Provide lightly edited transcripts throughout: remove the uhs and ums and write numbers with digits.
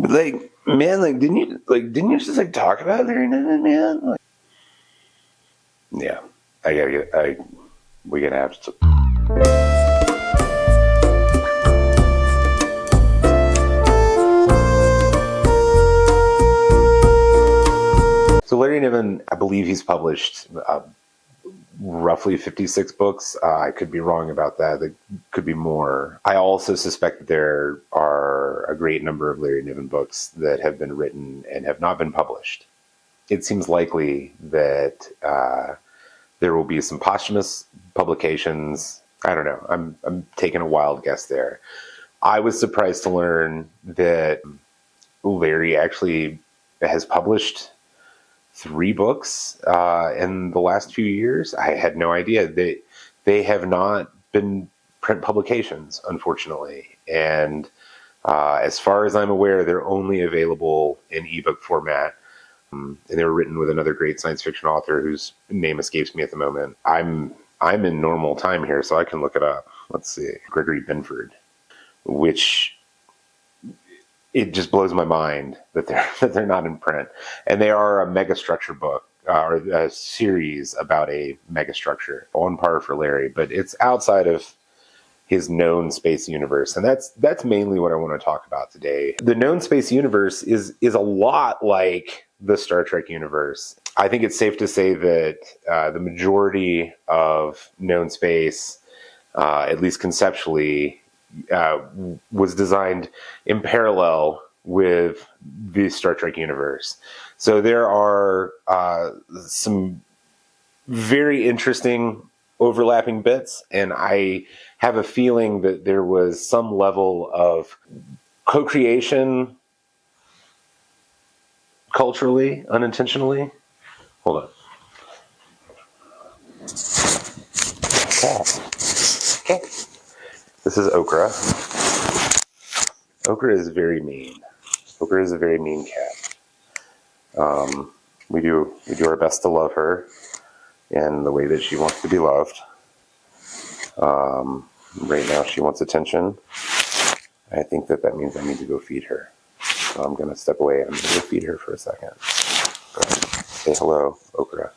Like, man, like, didn't you just like talk about Larry Niven, man? Like, yeah, we're gonna have to. So Larry Niven, I believe he's published roughly 56 books. I could be wrong about that. There could be more. I also suspect that there are a great number of Larry Niven books that have been written and have not been published. It seems likely that there will be some posthumous publications. I don't know. I'm taking a wild guess there. I was surprised to learn that Larry actually has published 3 books in the last few years. I had no idea. They have not been print publications, unfortunately. And as far as I'm aware, they're only available in ebook format. And they were written with another great science fiction author whose name escapes me at the moment. I'm in normal time here, so I can look it up. Let's see. Gregory Benford, which it just blows my mind that they're not in print. And they are a megastructure book, or a series about a megastructure, on par for Larry, but it's outside of his known space universe. And that's mainly what I want to talk about today. The known space universe is a lot like the Star Trek universe. I think it's safe to say that the majority of known space, at least conceptually, was designed in parallel with the Star Trek universe. So there are some very interesting overlapping bits, and I have a feeling that there was some level of co-creation culturally, unintentionally. Hold on. Okay. This is Okra. Okra is very mean. Okra is a very mean cat. We do our best to love her in the way that she wants to be loved. Right now she wants attention. I think that means I need to go feed her. So I'm going to step away. I'm going to go feed her for a second. Say hello, Okra.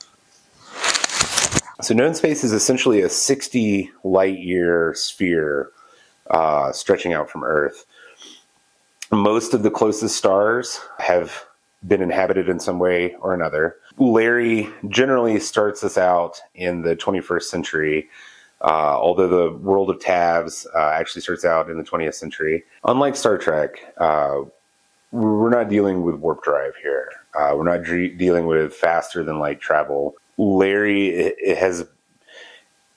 So known space is essentially a 60 light year sphere stretching out from Earth. Most of the closest stars have been inhabited in some way or another. Larry generally starts us out in the 21st century, although the world of Ptavvs actually starts out in the 20th century. Unlike Star Trek, we're not dealing with warp drive here. We're not dealing with faster than light travel. Larry has,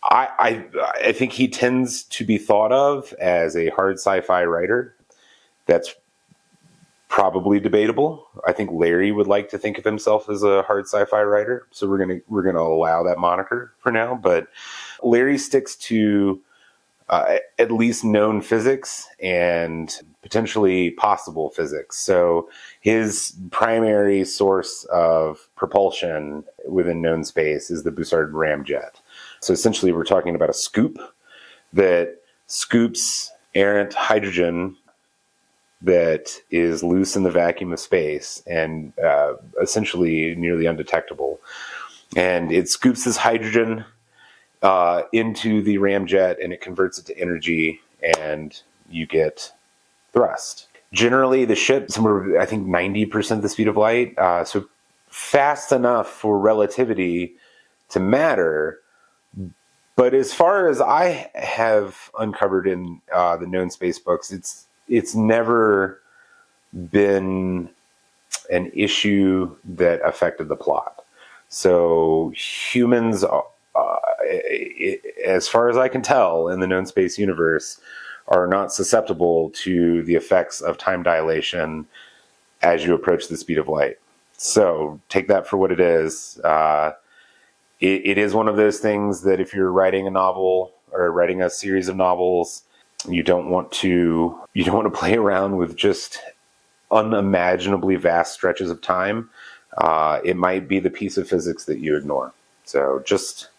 I think he tends to be thought of as a hard sci-fi writer. That's probably debatable. I think Larry would like to think of himself as a hard sci-fi writer, so we're gonna allow that moniker for now. But Larry sticks to at least known physics and potentially possible physics. So his primary source of propulsion within known space is the Bussard ramjet. So essentially we're talking about a scoop that scoops errant hydrogen that is loose in the vacuum of space and essentially nearly undetectable. And it scoops this hydrogen into the ramjet, and it converts it to energy, and you get thrust. Generally, the ship, somewhere, I think 90% the speed of light, so fast enough for relativity to matter. But as far as I have uncovered in the known space books, it's never been an issue that affected the plot. So humans, as far as I can tell, in the known space universe, are not susceptible to the effects of time dilation as you approach the speed of light. So take that for what it is. It is one of those things that if you're writing a novel or writing a series of novels, you don't want to play around with just unimaginably vast stretches of time. It might be the piece of physics that you ignore. So just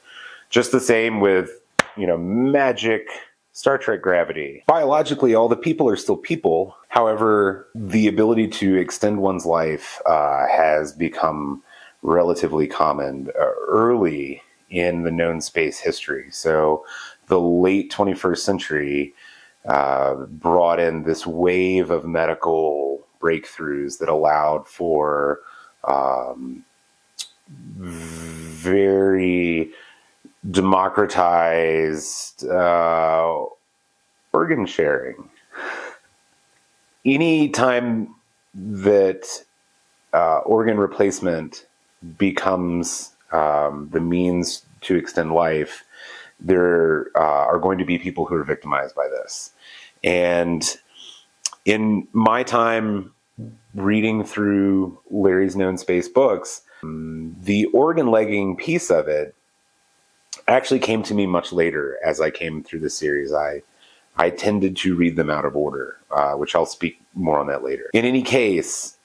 the same with, magic, Star Trek gravity. Biologically, all the people are still people. However, the ability to extend one's life has become relatively common early in the known space history. So the late 21st century brought in this wave of medical breakthroughs that allowed for very democratized organ sharing. Any time that organ replacement becomes the means to extend life, there are going to be people who are victimized by this. And in my time reading through Larry's known space books, the organ legging piece of it actually came to me much later as I came through the series. I tended to read them out of order, which I'll speak more on that later. In any case,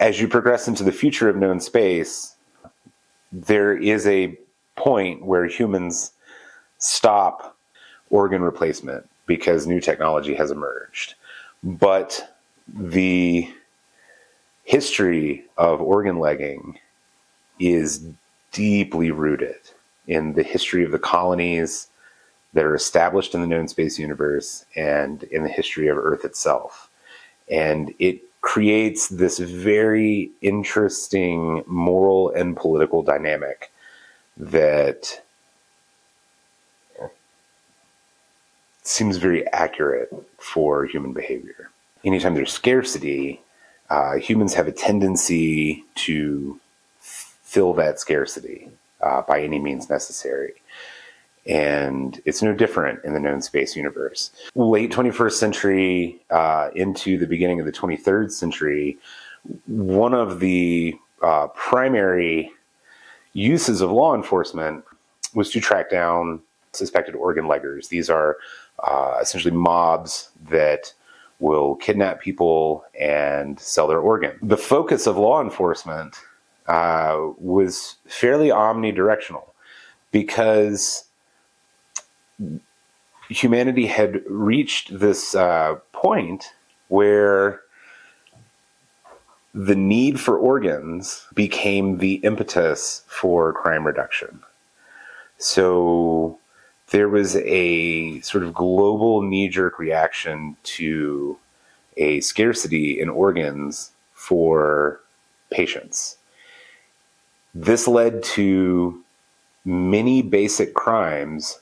as you progress into the future of known space, there is a point where humans stop organ replacement because new technology has emerged. But the history of organ legging is deeply rooted in the history of the colonies that are established in the known space universe and in the history of Earth itself. And it creates this very interesting moral and political dynamic that seems very accurate for human behavior. Anytime there's scarcity, humans have a tendency to fill that scarcity by any means necessary. And it's no different in the known space universe. Late 21st century into the beginning of the 23rd century, one of the primary uses of law enforcement was to track down suspected organ leggers. These are essentially mobs that will kidnap people and sell their organ. The focus of law enforcement was fairly omnidirectional because humanity had reached this point where the need for organs became the impetus for crime reduction. So there was a sort of global knee-jerk reaction to a scarcity in organs for patients. This led to many basic crimes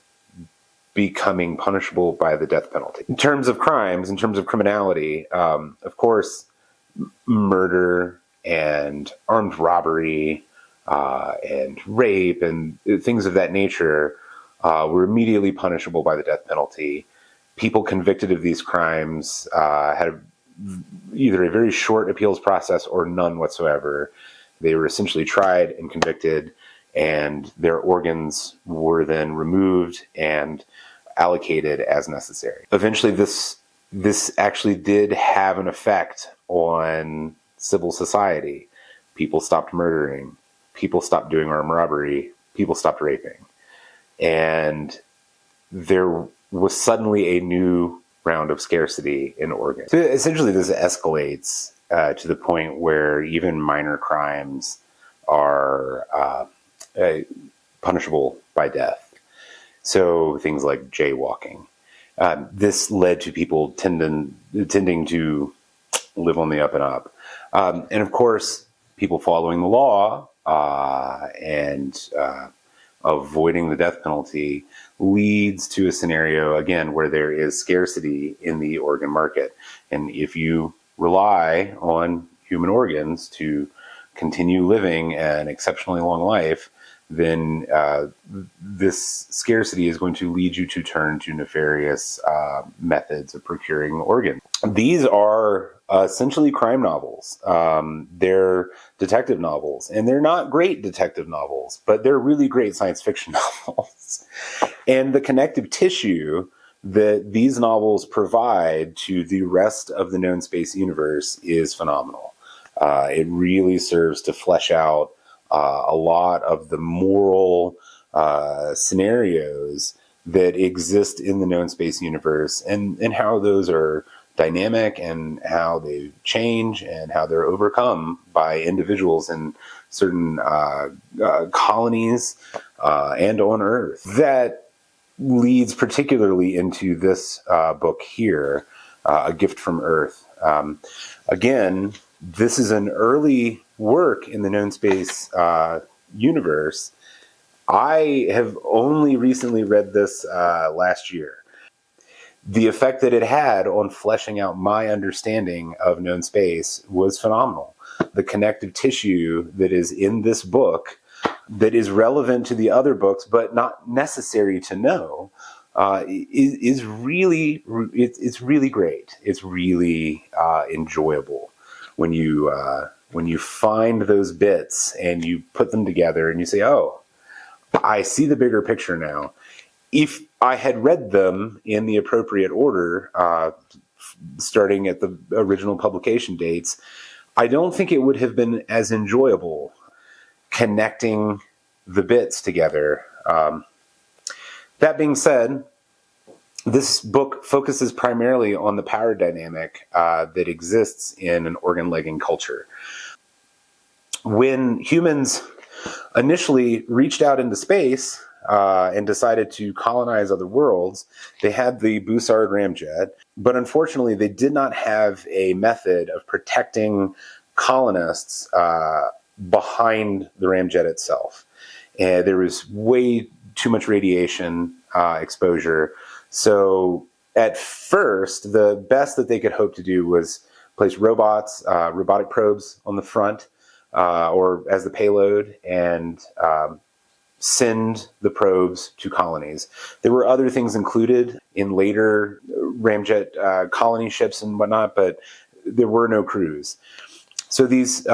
becoming punishable by the death penalty. In terms of crimes, in terms of criminality, of course, murder and armed robbery and rape and things of that nature were immediately punishable by the death penalty. People convicted of these crimes had either a very short appeals process or none whatsoever. They were essentially tried and convicted, and their organs were then removed and allocated as necessary. Eventually, this actually did have an effect on civil society. People stopped murdering. People stopped doing armed robbery. People stopped raping. And there was suddenly a new round of scarcity in organs. So essentially, this escalates to the point where even minor crimes are punishable by death. So things like jaywalking. This led to people tending to live on the up and up. And of course, people following the law and avoiding the death penalty leads to a scenario, again, where there is scarcity in the organ market. And if you rely on human organs to continue living an exceptionally long life, then this scarcity is going to lead you to turn to nefarious methods of procuring organs. These are essentially crime novels. They're detective novels, and they're not great detective novels, but they're really great science fiction novels. And the connective tissue that these novels provide to the rest of the known space universe is phenomenal. It really serves to flesh out a lot of the moral scenarios that exist in the known space universe and how those are dynamic and how they change and how they're overcome by individuals in certain colonies and on Earth. That leads particularly into this book here, A Gift from Earth. Again, this is an early work in the known space universe. I have only recently read this last year. The effect that it had on fleshing out my understanding of known space was phenomenal. The connective tissue that is in this book, that is relevant to the other books but not necessary to know, is really, it's really great. It's really enjoyable when you find those bits and you put them together and you say, oh, I see the bigger picture now. If I had read them in the appropriate order, starting at the original publication dates, I don't think it would have been as enjoyable connecting the bits together. That being said, this book focuses primarily on the power dynamic that exists in an organ-legging culture. When humans initially reached out into space and decided to colonize other worlds, they had the Bussard ramjet, but unfortunately they did not have a method of protecting colonists behind the ramjet itself. And there was way too much radiation exposure. So at first, the best that they could hope to do was place robots, robotic probes on the front, or as the payload, and send the probes to colonies. There were other things included in later ramjet colony ships and whatnot, but there were no crews. So these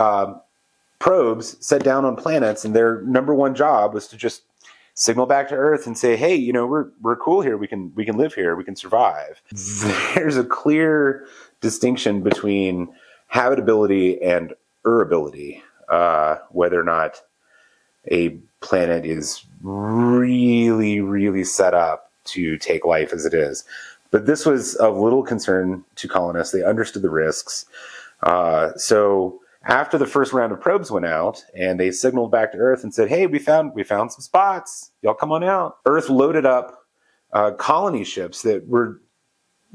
probes set down on planets, and their number one job was to just signal back to Earth and say, hey, we're cool here. We can live here. We can survive. There's a clear distinction between habitability and urability, whether or not a planet is really, really set up to take life as it is. But this was of little concern to colonists. They understood the risks. So after the first round of probes went out and they signaled back to Earth and said, hey, we found some spots. Y'all come on out. Earth loaded up colony ships that were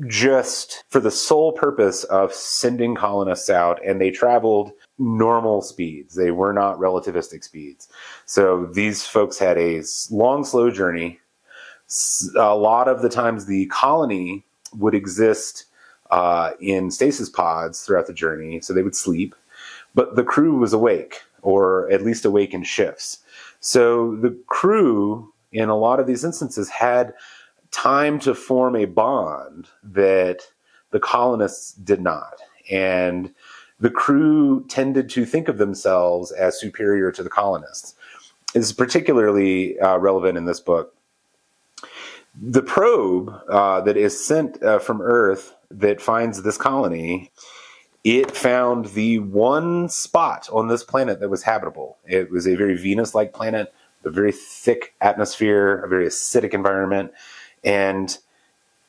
just for the sole purpose of sending colonists out, and they traveled normal speeds. They were not relativistic speeds. So these folks had a long, slow journey. A lot of the times the colony would exist in stasis pods throughout the journey, so they would sleep. But the crew was awake, or at least awake in shifts. So the crew, in a lot of these instances, had time to form a bond that the colonists did not. And the crew tended to think of themselves as superior to the colonists. This is particularly relevant in this book. The probe that is sent from Earth that finds this colony, it found the one spot on this planet that was habitable. It was a very Venus-like planet, a very thick atmosphere, a very acidic environment. And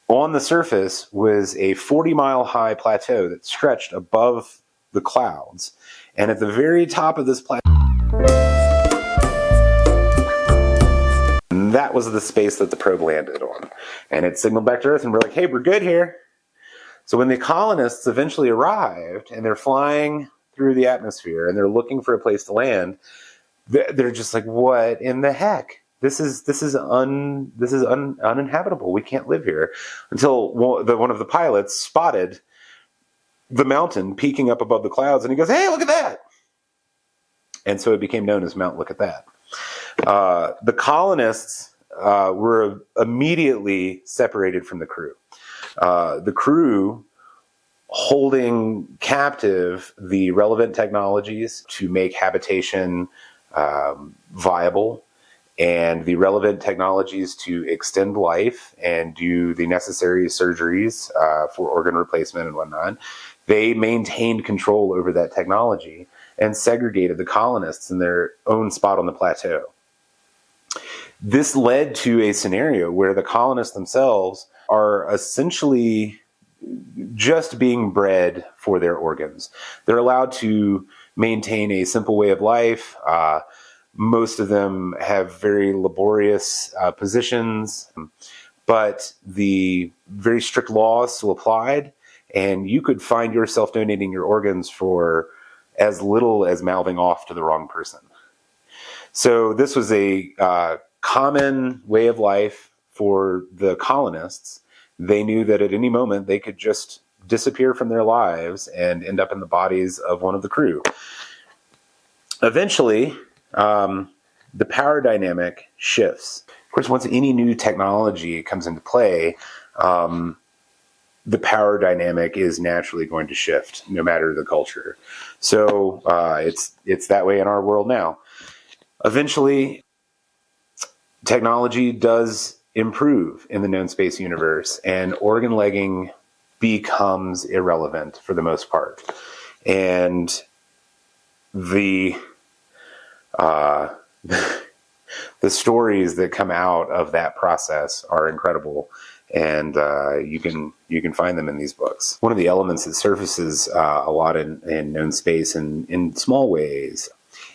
on the surface was a 40-mile high plateau that stretched above the clouds. And at the very top of this plateau, that was the space that the probe landed on. And it signaled back to Earth, and we're like, hey, we're good here. So when the colonists eventually arrived and they're flying through the atmosphere and they're looking for a place to land, they're just like, what in the heck? This is uninhabitable. We can't live here. Until one of the pilots spotted the mountain peeking up above the clouds, and he goes, hey, look at that. And so it became known as Mount Look at That. The colonists were immediately separated from the crew. The crew holding captive the relevant technologies to make habitation viable, and the relevant technologies to extend life and do the necessary surgeries for organ replacement and whatnot. They maintained control over that technology and segregated the colonists in their own spot on the plateau. This led to a scenario where the colonists themselves are essentially just being bred for their organs. They're allowed to maintain a simple way of life. Most of them have very laborious positions, but the very strict laws still applied, and you could find yourself donating your organs for as little as mouthing off to the wrong person. So this was a common way of life for the colonists. They knew that at any moment they could just disappear from their lives and end up in the bodies of one of the crew. Eventually, the power dynamic shifts. Of course, once any new technology comes into play, the power dynamic is naturally going to shift, no matter the culture. So it's that way in our world now. Eventually, technology does improve in the known space universe, and organ legging becomes irrelevant for the most part. And the stories that come out of that process are incredible, and you can find them in these books. One of the elements that surfaces a lot in known space and in small ways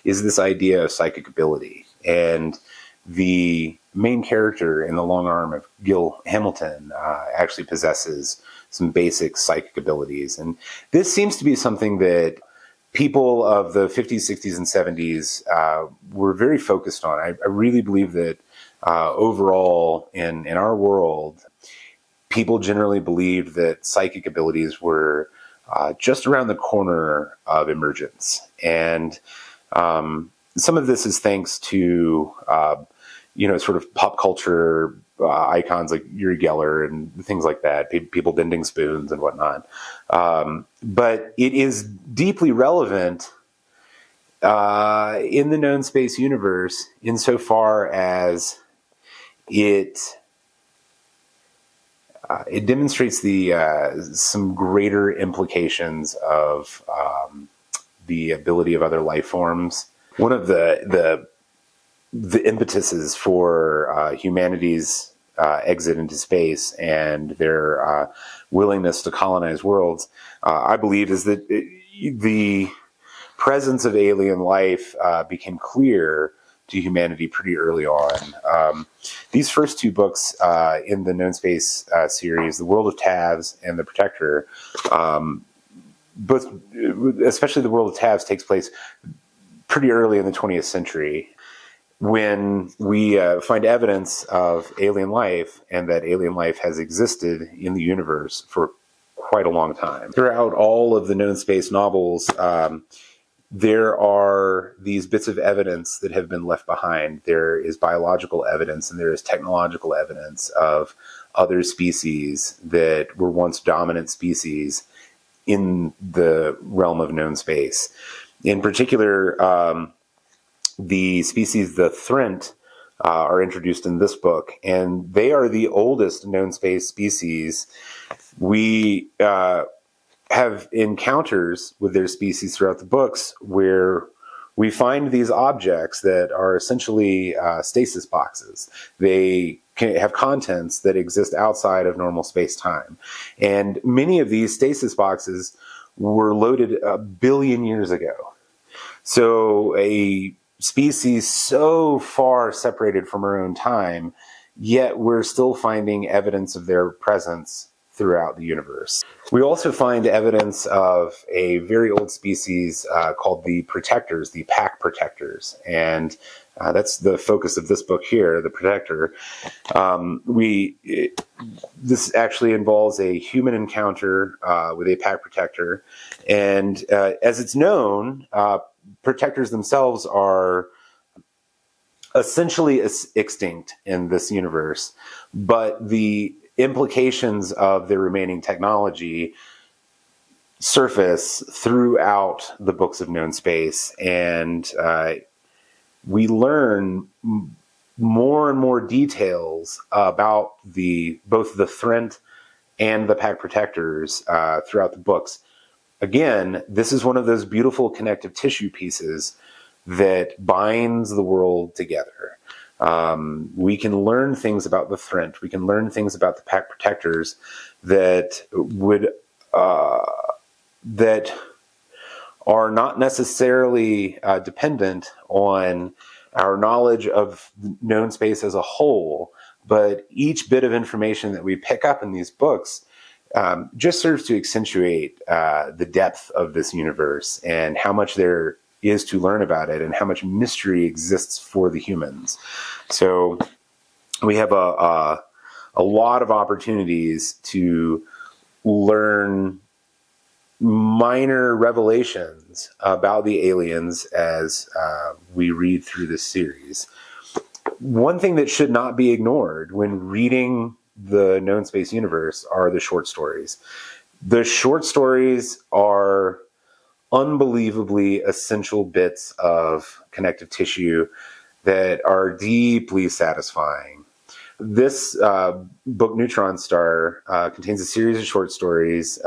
is this idea of psychic ability. And the main character in The Long Arm of Gil Hamilton actually possesses some basic psychic abilities. And this seems to be something that people of the 50s, 60s, and 70s were very focused on. I really believe that overall in our world, people generally believed that psychic abilities were just around the corner of emergence. And some of this is thanks to, sort of pop culture icons like Uri Geller and things like that, people bending spoons and whatnot. But it is deeply relevant in the known space universe insofar as it demonstrates some greater implications of the ability of other life forms. One of the impetuses for humanity's exit into space and their willingness to colonize worlds, I believe, is that the presence of alien life became clear to humanity pretty early on. These first two books in the Known Space series, The World of Ptavvs and The Protector, both, especially The World of Ptavvs, takes place pretty early in the 20th century, when we find evidence of alien life, and that alien life has existed in the universe for quite a long time. Throughout all of the known space novels, there are these bits of evidence that have been left behind. There is biological evidence and there is technological evidence of other species that were once dominant species in the realm of known space. In particular, the species, the Thrent, are introduced in this book, and they are the oldest known space species. We have encounters with their species throughout the books where we find these objects that are essentially stasis boxes. They can have contents that exist outside of normal space-time. And many of these stasis boxes were loaded 1 billion years ago. So a species so far separated from our own time, yet we're still finding evidence of their presence throughout the universe. We also find evidence of a very old species called the Protectors, the Pack Protectors, and that's the focus of this book here, The Protector. This actually involves a human encounter with a Pack Protector, and as it's known, Protectors themselves are essentially extinct in this universe, but the implications of their remaining technology surface throughout the books of known space, and we learn more and more details about both the Thrent and the Pack Protectors throughout the books. Again, this is one of those beautiful connective tissue pieces that binds the world together. We can learn things about the Thrent. We can learn things about the Pack Protectors that would that are not necessarily dependent on our knowledge of known space as a whole, but each bit of information that we pick up in these books just serves to accentuate the depth of this universe and how much there is to learn about it and how much mystery exists for the humans. So we have a lot of opportunities to learn minor revelations about the aliens as we read through this series. One thing that should not be ignored when reading the known space universe are the short stories. The short stories are unbelievably essential bits of connective tissue that are deeply satisfying. This book, Neutron Star, contains a series of short stories.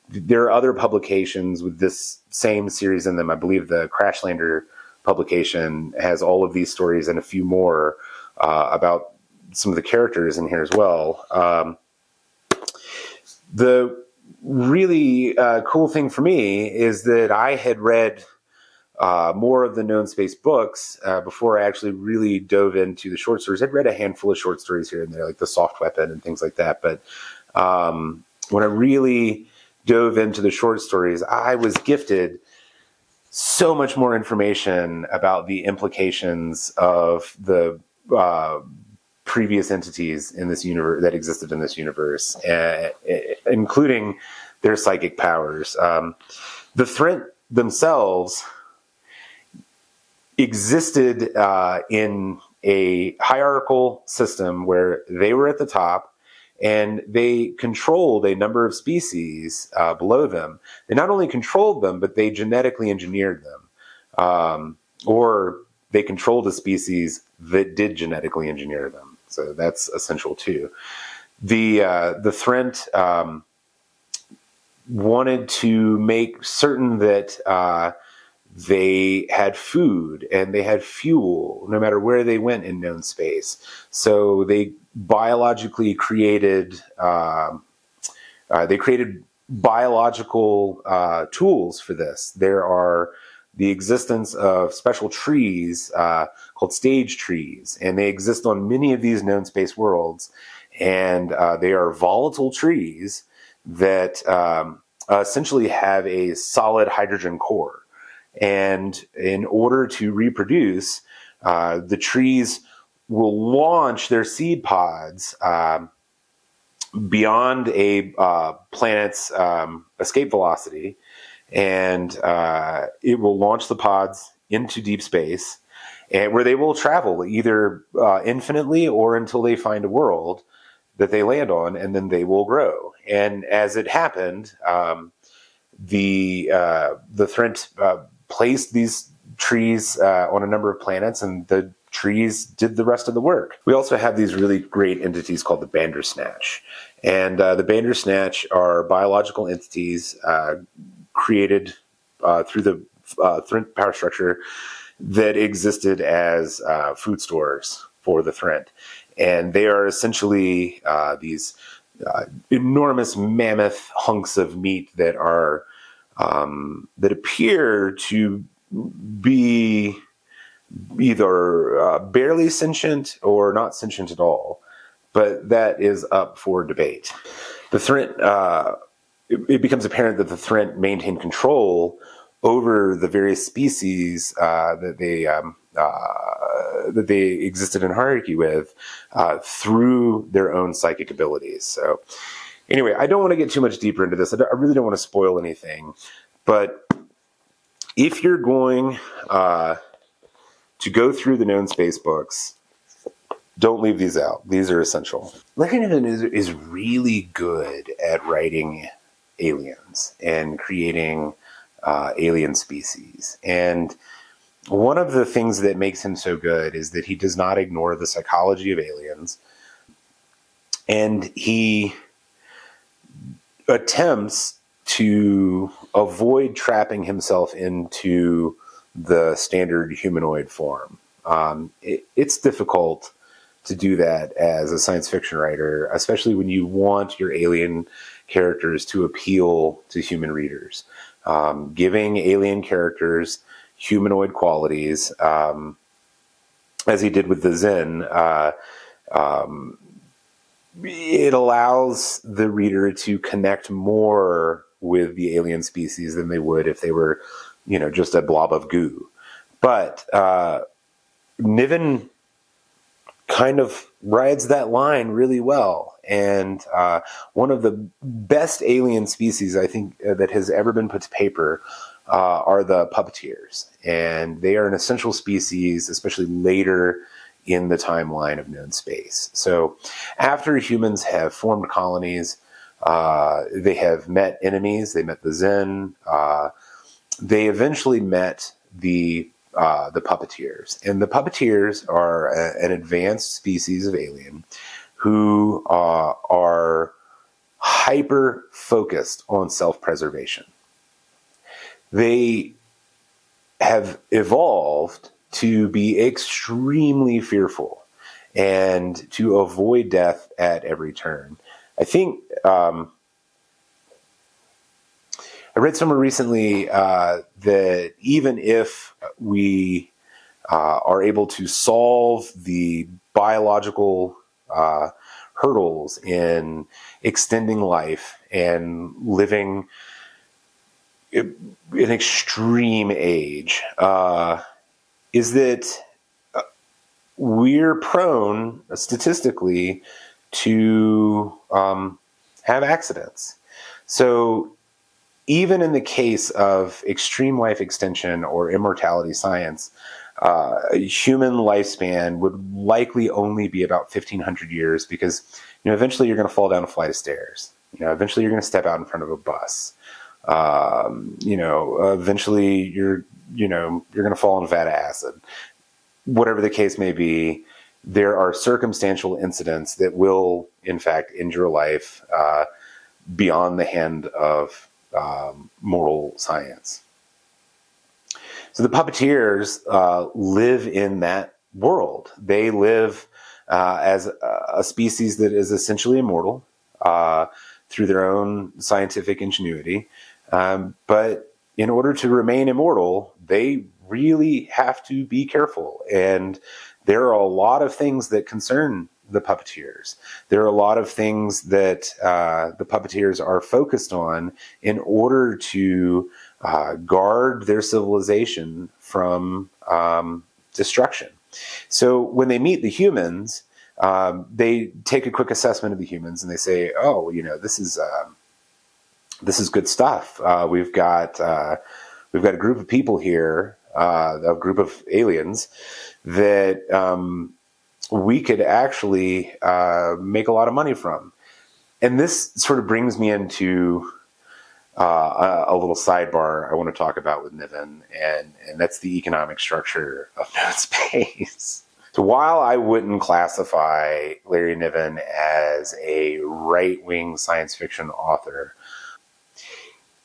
There are other publications with this same series in them. I believe the Crashlander publication has all of these stories and a few more about some of the characters in here as well. The really cool thing for me is that I had read more of the known space books before I actually really dove into the short stories. I'd read a handful of short stories here and there, like The Soft Weapon and things like that. But when I really dove into the short stories, I was gifted so much more information about the implications of the previous entities in this universe that existed in this universe, including their psychic powers. The Thrent themselves existed in a hierarchical system where they were at the top and they controlled a number of species below them. They not only controlled them, but they genetically engineered them. Or they controlled a species that did genetically engineer them. So that's essential too. The Thrent wanted to make certain that they had food and they had fuel no matter where they went in known space. So they biologically created biological tools for this. There are the existence of special trees called stage trees, and they exist on many of these known space worlds. And they are volatile trees that essentially have a solid hydrogen core. And in order to reproduce, the trees will launch their seed pods beyond a planet's escape velocity, and it will launch the pods into deep space, and where they will travel either infinitely or until they find a world that they land on, and then they will grow. And as it happened, the Thrent placed these trees on a number of planets, and the trees did the rest of the work. We also have these really great entities called the Bandersnatch. And the Bandersnatch are biological entities created through the Thrent power structure that existed as food stores for the Thrent. And they are essentially these enormous mammoth hunks of meat that are that appear to be either barely sentient or not sentient at all, but that is up for debate. The Thrent, it becomes apparent that the Thrent maintain control over the various species that they existed in hierarchy with through their own psychic abilities. So anyway, I don't want to get too much deeper into this. I really don't want to spoil anything. But if you're going to go through the known space books, don't leave these out. These are essential. Larry Niven is really good at writing aliens and creating alien species. And one of the things that makes him so good is that he does not ignore the psychology of aliens. And he attempts to avoid trapping himself into the standard humanoid form. It's difficult to do that as a science fiction writer, especially when you want your alien characters to appeal to human readers. Giving alien characters humanoid qualities, as he did with the Zen, it allows the reader to connect more with the alien species than they would if they were, just a blob of goo. But Niven kind of rides that line really well. And one of the best alien species, I think, that has ever been put to paper are the puppeteers. And they are an essential species, especially later in the timeline of known space. So after humans have formed colonies, they have met enemies. They met the Zen. They eventually met the puppeteers. And the puppeteers are an advanced species of alien who are hyper-focused on self-preservation. They have evolved to be extremely fearful and to avoid death at every turn. I think I read somewhere recently that even if we are able to solve the biological hurdles in extending life and living in extreme age, is that we're prone, statistically, to have accidents. So even in the case of extreme life extension or immortality science, a human lifespan would likely only be about 1,500 years because, eventually you're going to fall down a flight of stairs. Eventually you're going to step out in front of a bus. Eventually you're going to fall in a vat of acid. Whatever the case may be, there are circumstantial incidents that will, in fact, end your life beyond the hand of mortal science. So the puppeteers live in that world. They live as a species that is essentially immortal through their own scientific ingenuity. But in order to remain immortal, they really have to be careful. And there are a lot of things that concern the puppeteers. There are a lot of things that the puppeteers are focused on in order to guard their civilization from destruction. So when they meet the humans, they take a quick assessment of the humans and they say, "Oh, this is good stuff. We've got a group of people here, a group of aliens that we could actually make a lot of money from." And this sort of brings me into a little sidebar I want to talk about with Niven, and that's the economic structure of known space. So while I wouldn't classify Larry Niven as a right-wing science fiction author,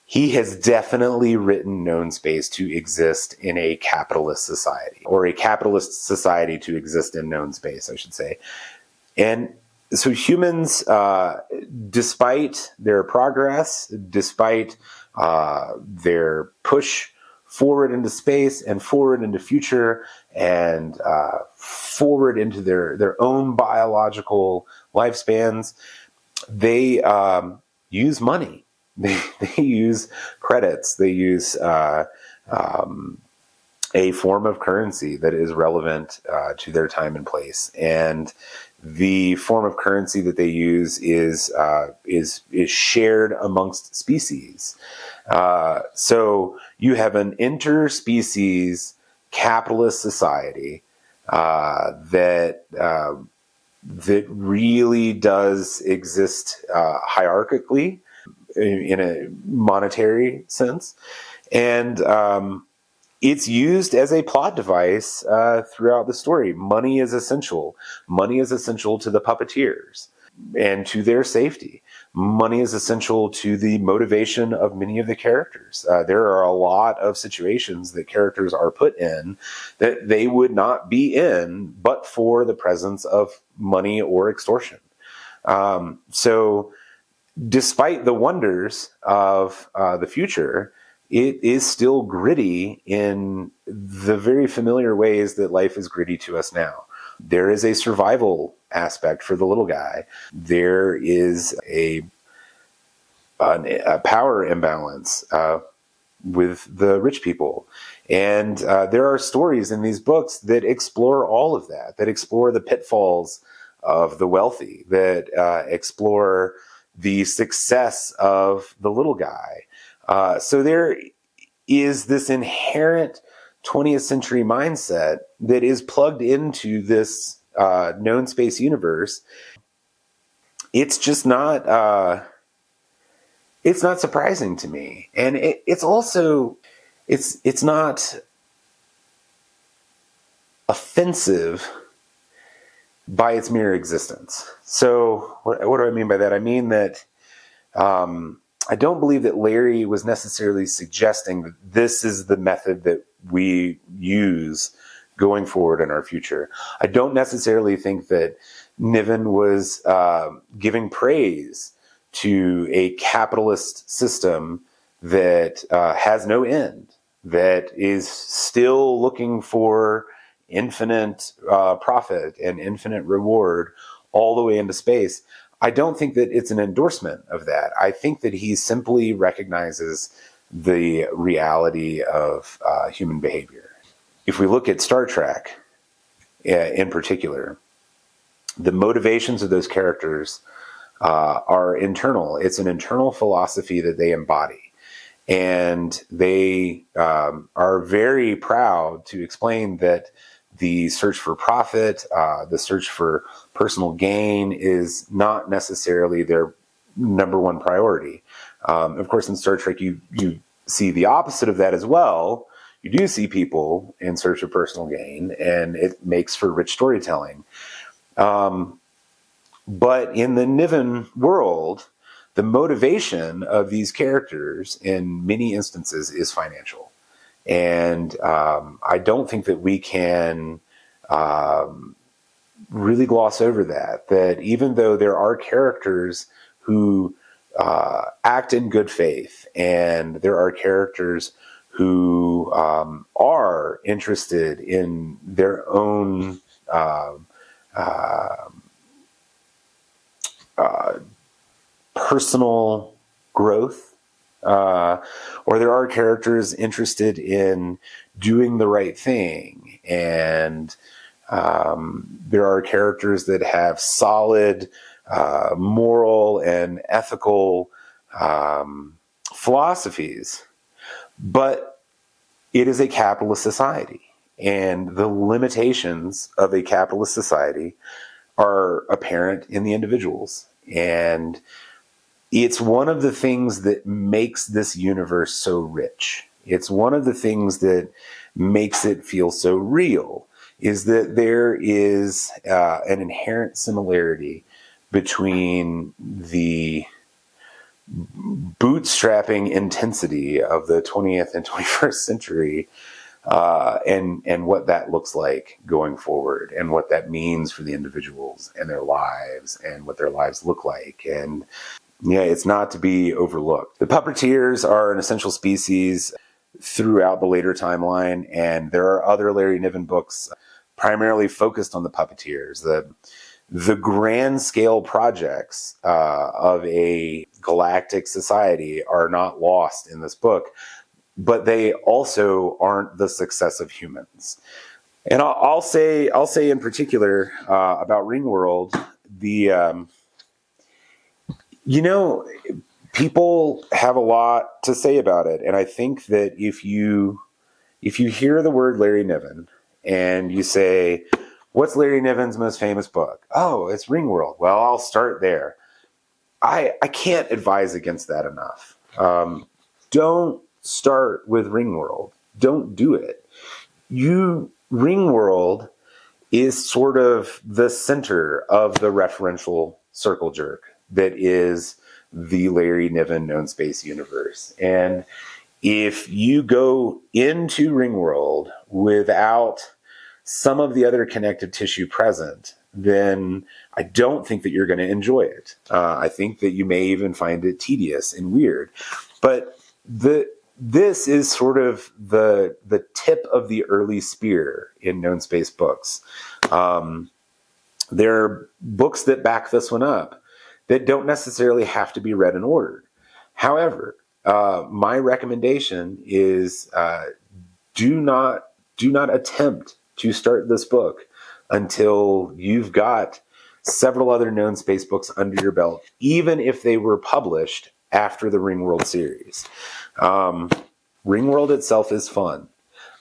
he has definitely written known space to exist in a capitalist society, or a capitalist society to exist in known space, I should say. And so humans, despite their progress, despite their push forward into space and forward into future and forward into their own biological lifespans, they use money. They use credits. They use a form of currency that is relevant to their time and place. And the form of currency that they use is shared amongst species. So you have an interspecies capitalist society that really does exist hierarchically in a monetary sense, and it's used as a plot device throughout the story. Money is essential. Money is essential to the puppeteers and to their safety. money is essential to the motivation of many of the characters. There are a lot of situations that characters are put in that they would not be in but for the presence of money or extortion. So despite the wonders of the future, it is still gritty in the very familiar ways that life is gritty to us now. There is a survival aspect for the little guy. There is a power imbalance with the rich people. And there are stories in these books that explore all of that explore the pitfalls of the wealthy, that explore the success of the little guy. So there is this inherent 20th century mindset that is plugged into this known space universe. It's just not it's not surprising to me. And it's also it's not offensive by its mere existence. So what do I mean by that? I mean that I don't believe that Larry was necessarily suggesting that this is the method that we use going forward in our future. I don't necessarily think that Niven was giving praise to a capitalist system that has no end, that is still looking for infinite profit and infinite reward all the way into space. I don't think that it's an endorsement of that. I think that he simply recognizes the reality of human behavior. If we look at Star Trek in particular, the motivations of those characters are internal. It's an internal philosophy that they embody. And they are very proud to explain that the search for profit, the search for personal gain is not necessarily their number one priority. Of course, in Star Trek, you see the opposite of that as well. You do see people in search of personal gain, and it makes for rich storytelling. But in the Niven world, the motivation of these characters in many instances is financial. And I don't think that we can really gloss over that even though there are characters who act in good faith, and there are characters who are interested in their own personal growth, or there are characters interested in doing the right thing, and there are characters that have solid moral and ethical philosophies. But it is a capitalist society, and the limitations of a capitalist society are apparent in the individuals. And it's one of the things that makes this universe so rich. It's one of the things that makes it feel so real, is that there is an inherent similarity between the bootstrapping intensity of the 20th and 21st century and what that looks like going forward, and what that means for the individuals and their lives, and what their lives look like. And yeah, it's not to be overlooked. The puppeteers are an essential species throughout the later timeline, and there are other Larry Niven books primarily focused on the puppeteers. The grand scale projects of a galactic society are not lost in this book, but they also aren't the success of humans. And I'll say in particular about Ringworld, people have a lot to say about it, and I think that if you hear the word Larry Niven and you say, "What's Larry Niven's most famous book?" "Oh, it's Ringworld." Well, I'll start there. I can't advise against that enough. Don't start with Ringworld. Don't do it. Ringworld is sort of the center of the referential circle jerk that is the Larry Niven known space universe. And if you go into Ringworld without some of the other connective tissue present, then I don't think that you're going to enjoy it. I think that you may even find it tedious and weird. But this is sort of the tip of the early spear in known space books. There are books that back this one up that don't necessarily have to be read in order. However, my recommendation is do not attempt to start this book until you've got several other known space books under your belt, even if they were published after the Ringworld series. Ringworld itself is fun.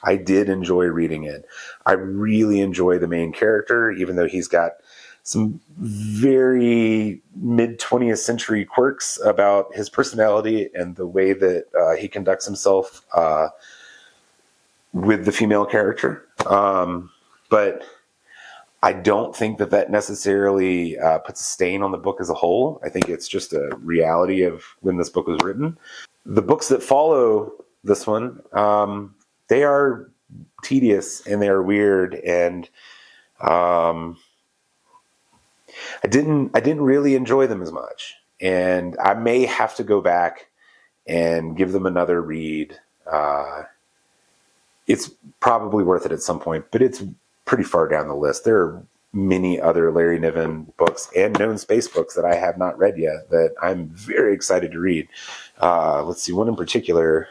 I did enjoy reading it. I really enjoy the main character, even though he's got some very mid-20th century quirks about his personality and the way that he conducts himself with the female character. But I don't think that necessarily puts a stain on the book as a whole. I think it's just a reality of when this book was written. The books that follow this one, they are tedious and they are weird, and I didn't really enjoy them as much. And I may have to go back and give them another read. It's probably worth it at some point, but it's pretty far down the list. There are many other Larry Niven books and known space books that I have not read yet that I'm very excited to read. Let's see, one in particular.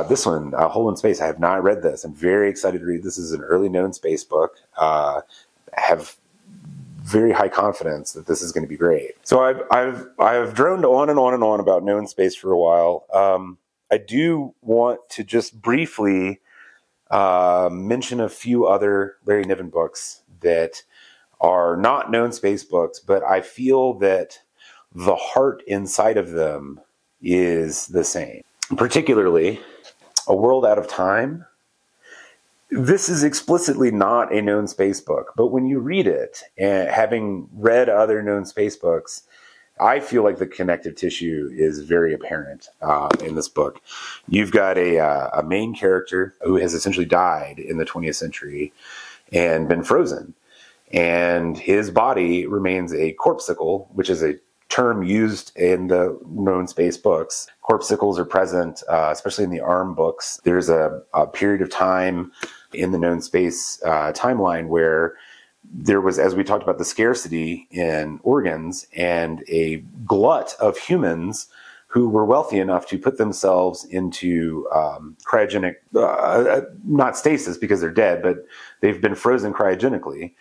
This one, Hole in Space. I have not read this. I'm very excited to read. This is an early known space book. I have very high confidence that this is going to be great. So I've droned on and on and on about known space for a while. I do want to just briefly mention a few other Larry Niven books that are not known space books, but I feel that the heart inside of them is the same. Particularly, A World Out of Time. This is explicitly not a known space book, but when you read it, and having read other known space books, I feel like the connective tissue is very apparent in this book. You've got a main character who has essentially died in the 20th century and been frozen. And his body remains a corpuscle, which is a term used in the known space books. Corpuscles are present, especially in the ARM books. There's a period of time in the known space timeline where there was, as we talked about, the scarcity in organs and a glut of humans who were wealthy enough to put themselves into cryogenic, not stasis because they're dead, but they've been frozen cryogenically.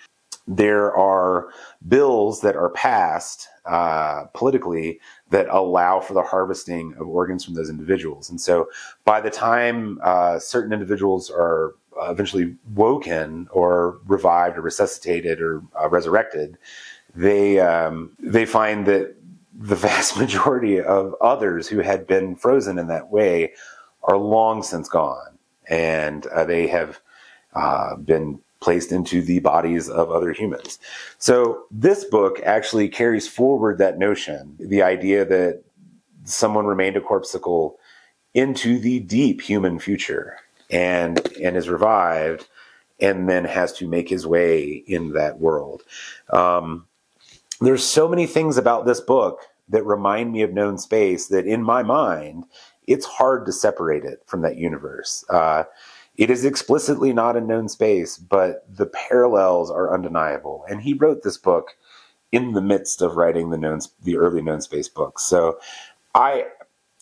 There are bills that are passed politically that allow for the harvesting of organs from those individuals. And so by the time certain individuals are eventually woken or revived or resuscitated or resurrected, they find that the vast majority of others who had been frozen in that way are long since gone, and they have been placed into the bodies of other humans. So this book actually carries forward that notion, the idea that someone remained a corpuscle into the deep human future and is revived and then has to make his way in that world. There's so many things about this book that remind me of known space that in my mind, it's hard to separate it from that universe. It is explicitly not a known space, but the parallels are undeniable. And he wrote this book in the midst of writing the early known space books. So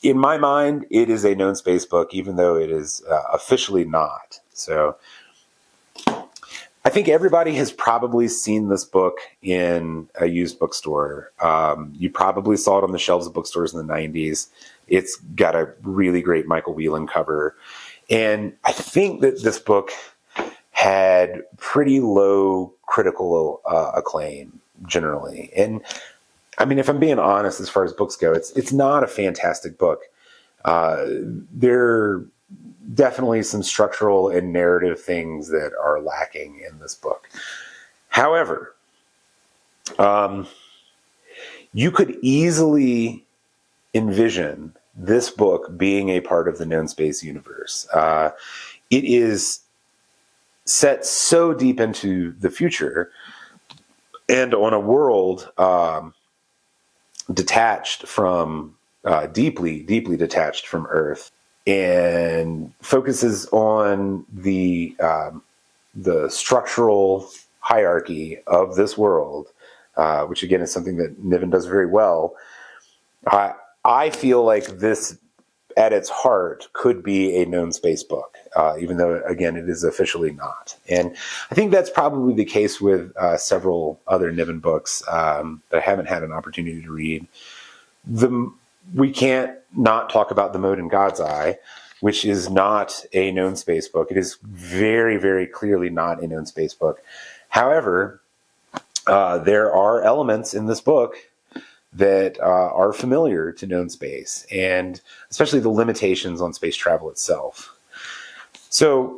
in my mind, it is a known space book, even though it is officially not. So I think everybody has probably seen this book in a used bookstore. You probably saw it on the shelves of bookstores in the 90s. It's got a really great Michael Whelan cover. And I think that this book had pretty low critical acclaim generally. And I mean, if I'm being honest, as far as books go, it's not a fantastic book. There are definitely some structural and narrative things that are lacking in this book. However, you could easily envision this book being a part of the known space universe. It is set so deep into the future and on a world detached from, deeply detached from Earth, and focuses on the structural hierarchy of this world, which again is something that Niven does very well. I feel like this, at its heart, could be a known space book, even though, again, it is officially not. And I think that's probably the case with several other Niven books that I haven't had an opportunity to read. We can't not talk about The Mode in God's Eye, which is not a known space book. It is very, very clearly not a known space book. However, there are elements in this book that are familiar to known space, and especially the limitations on space travel itself. So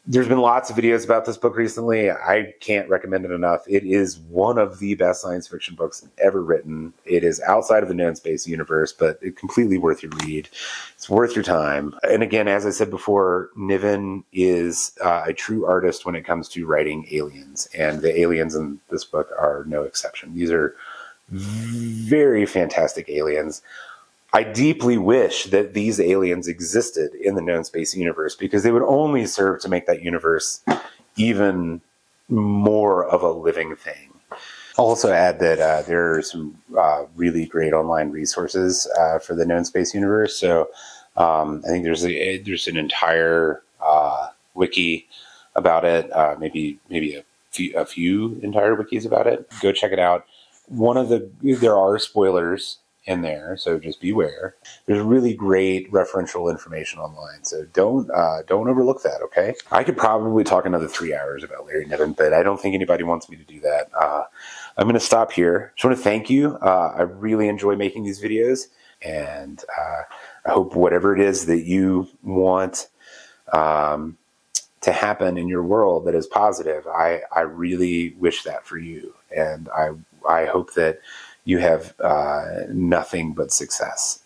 there's been lots of videos about this book recently. I can't recommend it enough. It is one of the best science fiction books ever written. It is outside of the known space universe, but it's completely worth your read. It's worth your time. And again, as I said before, Niven is a true artist when it comes to writing aliens, and the aliens in this book are no exception. These are very fantastic aliens. I deeply wish that these aliens existed in the known space universe, because they would only serve to make that universe even more of a living thing. I'll also add that there are some really great online resources for the known space universe. So I think there's an entire wiki about it, maybe a few entire wikis about it. Go check it out. There are spoilers in there, so just beware. There's really great referential information online, so don't overlook that, okay? I could probably talk another 3 hours about Larry Niven, but I don't think anybody wants me to do that. I'm going to stop here. Just want to thank you. I really enjoy making these videos, and I hope whatever it is that you want to happen in your world that is positive, I really wish that for you, and I hope that you have nothing but success.